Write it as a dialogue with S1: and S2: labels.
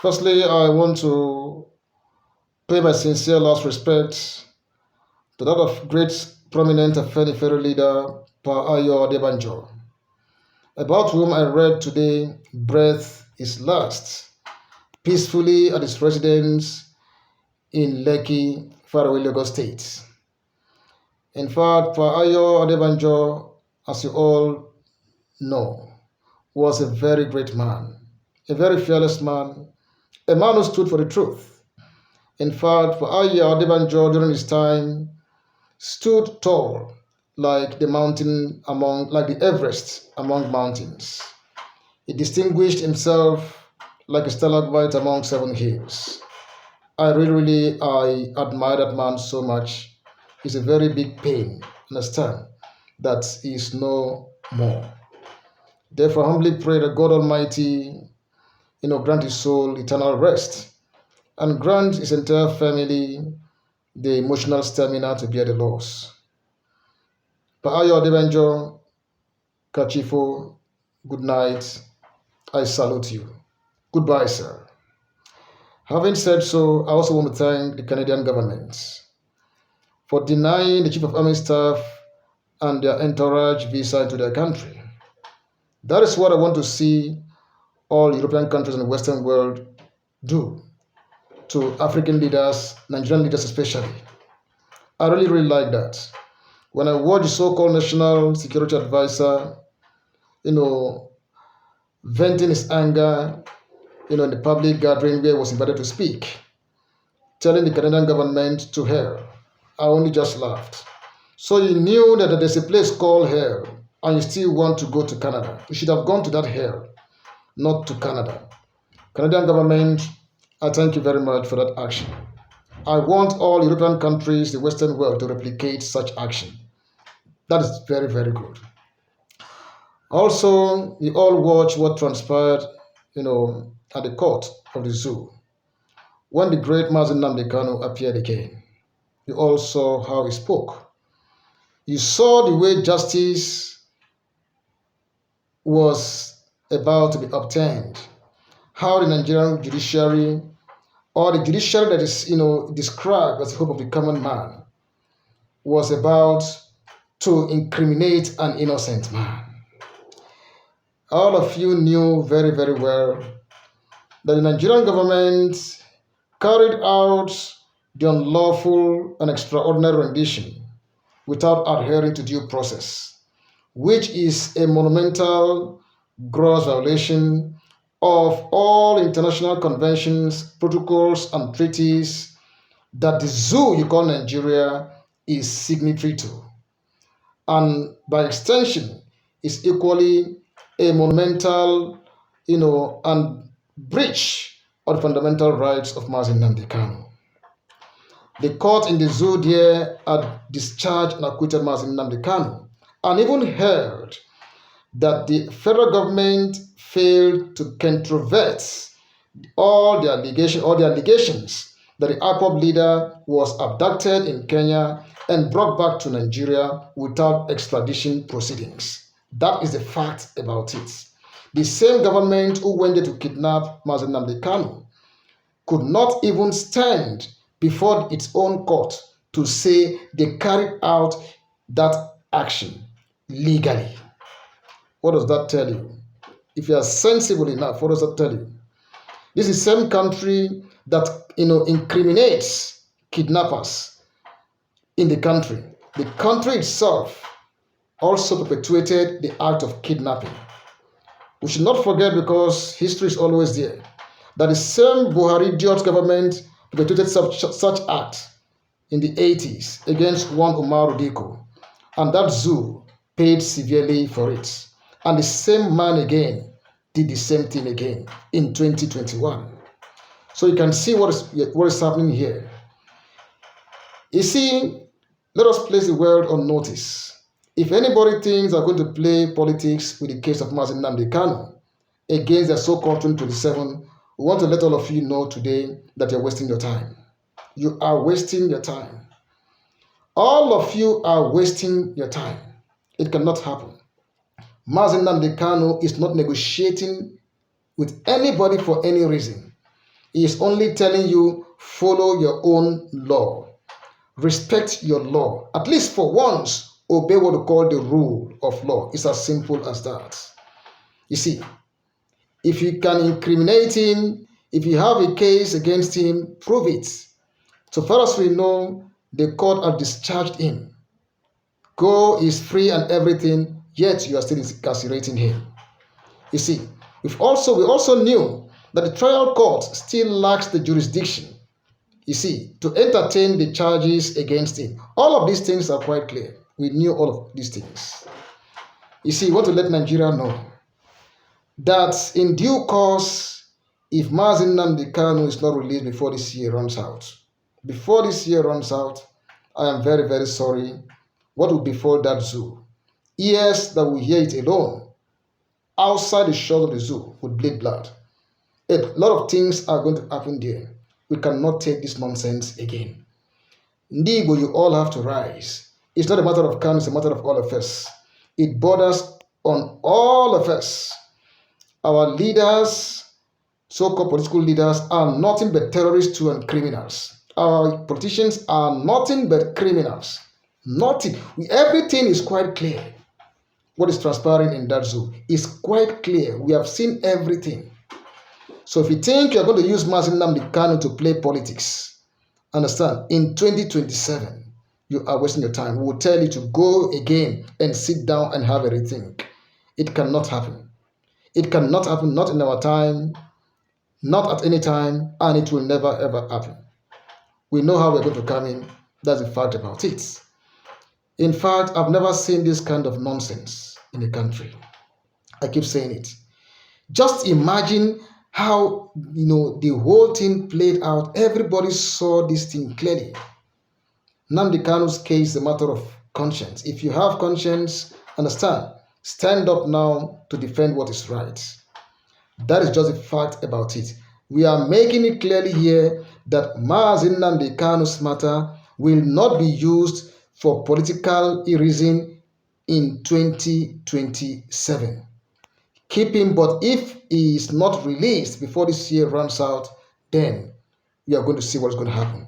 S1: Firstly, I want to pay my sincere last respect to that of great prominent Afenifere leader Pa Ayo Adebanjo, about whom I read today, breath is last, peacefully at his residence in Lekki, faraway Lagos State. In fact, Pa Ayo Adebanjo, as you all know, was a very great man, a very fearless man, a man who stood for the truth. In fact, Pa Ayo Adebanjo during his time stood tall like the mountain among like the Everest among mountains. He distinguished himself like a stalagmite among seven hills. I admire that man so much. It's a very big pain, understand, that he is no more. Therefore, humbly pray that God Almighty, grant his soul eternal rest and grant his entire family the emotional stamina to bear the loss. Paayo Adebanjo, Kachifo, good night. I salute you. Goodbye, sir. Having said so, I also want to thank the Canadian government for denying the Chief of Army Staff and their entourage visa into their country. That is what I want to see all European countries in the Western world do to African leaders, Nigerian leaders especially. I really, really like that. When I watch the so-called National Security Advisor, you know, venting his anger, in the public gathering where he was invited to speak, telling the Canadian government to hell. I only just laughed. So you knew that there's a place called hell and you still want to go to Canada. You should have gone to that hell, not to Canada. Canadian government, I thank you very much for that action. I want all European countries, the Western world, to replicate such action. That is very, very good. Also, we all watch what transpired, at the court of the zoo when the great Mazen Nnamdi Kanu appeared again. You all saw how he spoke. You saw the way justice was about to be obtained, how the Nigerian judiciary, or the judiciary that is, described as the hope of the common man, was about to incriminate an innocent man. All of you knew very, very well that the Nigerian government carried out the unlawful and extraordinary rendition without adhering to due process, which is a monumental, gross violation of all international conventions, protocols, and treaties that the zoo you call Nigeria is signatory to. And by extension, is equally a monumental, and breach of the fundamental rights of Mazen Nnamdi Kanu. The court in the zoo there had discharged and acquitted Mazen Nnamdi Kanu and even held that the federal government failed to controvert all the allegations that the IPOB leader was abducted in Kenya and brought back to Nigeria without extradition proceedings. That is the fact about it. The same government who went there to kidnap Mazen Nnamdi Kanu could not even stand before its own court to say they carried out that action legally. What does that tell you? If you are sensible enough, what does that tell you? This is the same country that incriminates kidnappers in the country. The country itself also perpetuated the act of kidnapping. We should not forget, because history is always there, that the same Buhari idiot government perpetuated such act in the 80s against one Umaru Diko, and that zoo paid severely for it. And the same man again did the same thing again in 2021. So you can see what is happening here. You see, let us place the world on notice. If anybody thinks they're going to play politics with the case of Mazen Nnamdi Kanu against the so-called 2027, we want to let all of you know today that you're wasting your time. You are wasting your time. All of you are wasting your time. It cannot happen. Mazen Nnamdi Kanu is not negotiating with anybody for any reason. He is only telling you, follow your own law. Respect your law. At least for once, obey what we call the rule of law. It's as simple as that. You see, if you can incriminate him, if you have a case against him, prove it. So far as we know, the court has discharged him. Go is free and everything, yet you are still incarcerating him. You see, we also knew that the trial court still lacks the jurisdiction, you see, to entertain the charges against him. All of these things are quite clear. We knew all of these things. You see, we want to let Nigeria know that in due course, if Mazi Nnamdi Kanu is not released before this year runs out, I am very, very sorry. What will befall that zoo? Ears that will hear it alone, outside the shores of the zoo, would bleed blood. A lot of things are going to happen there. We cannot take this nonsense again. Ndigo, you all have to rise. It's not a matter of Kanu, it's a matter of all of us. It borders on all of us. Our leaders, so-called political leaders, are nothing but terrorists too and criminals. Our politicians are nothing but criminals. Nothing. Everything is quite clear. What is transpiring in that zoo is quite clear. We have seen everything. So if you think you're going to use Mazi Nnamdi Kanu to play politics, understand, in 2027, you are wasting your time. We will tell you to go again and sit down and have a rethink. It cannot happen. It cannot happen, not in our time, not at any time, and it will never ever happen. We know how we're going to come in. That's the fact about it. In fact, I've never seen this kind of nonsense in a country. I keep saying it. Just imagine how, the whole thing played out. Everybody saw this thing clearly. Nnamdi Kanu's case is a matter of conscience. If you have conscience, understand, stand up now to defend what is right. That is just a fact about it. We are making it clearly here that Mazi Nnamdi Kanu's matter will not be used for political reason in 2027. Keep him, but if he is not released before this year runs out, then we are going to see what's going to happen.